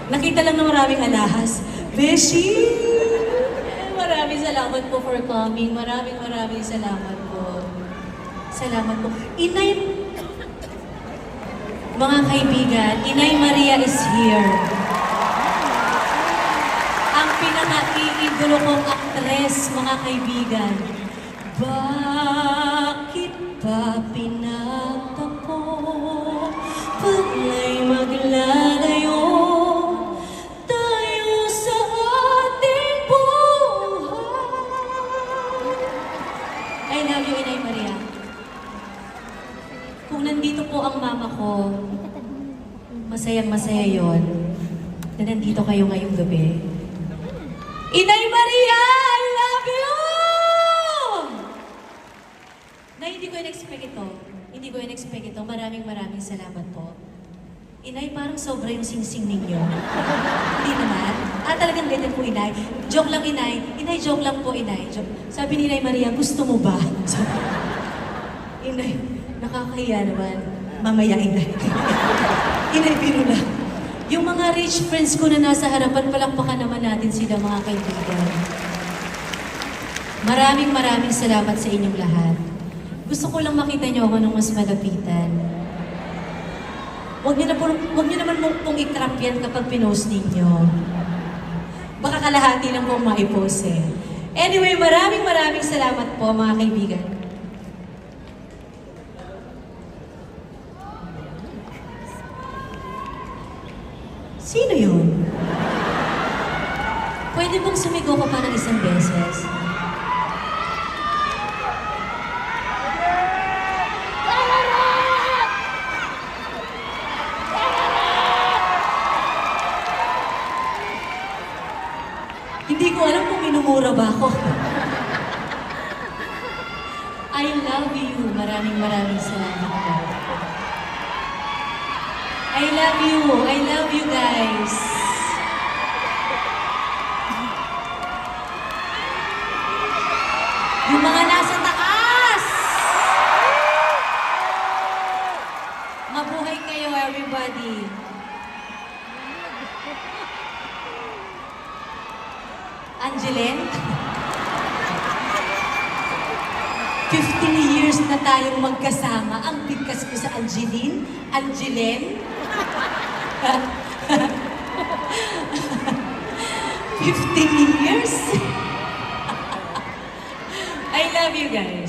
Nakita lang na maraming alahas. Beshi! Maraming salamat po for coming. Maraming salamat po. Salamat po. Inay, mga kaibigan, Inay Maria is here. Ang pinaka-iidolo kong aktres, mga kaibigan. Bakit ba pinagtapo? Pag'ay maglalayo tayo sa ating buhay. I love you, Inay Maria. Kung nandito po ang mama ko, masayang-masaya yon na nandito kayo ngayong gabi. Inay Maria, I love you! Na hindi ko in-expect ito. Hindi ko in-expect ito. Maraming salamat po. Inay, parang sobra yung sing-sing ninyo. Hindi naman. Talagang ganyan po, Inay. Joke lang, Inay. Inay, joke lang po, Inay. Joke. Sabi ni Inay Maria, gusto mo ba? Inay, nakakahiya naman. Mamaya, Inay. Inay, biro lang. Yung mga rich friends ko na nasa harapan, palakpakan naman natin sila, mga kaibigan. Maraming salamat sa inyong lahat. Gusto ko lang makita niyo ako ng mas malapitan. Huwag niyo naman pong i-trap yan kapag pinost ninyo. Baka kalahati lang pong maipost eh. Anyway, maraming salamat po, mga kaibigan. Sino yun? Pwede bang sumigaw ka pa ng isang beses? Hindi ko alam kung minumura ba ako. I love you. Maraming salamat po. I love you. I love you guys. Yung mga nasa taas! Mabuhay kayo, everybody. Angeline? 15 years na tayong magkasama. Ang bigkas ko sa Angeline. Angeline? 15 years? I love you guys.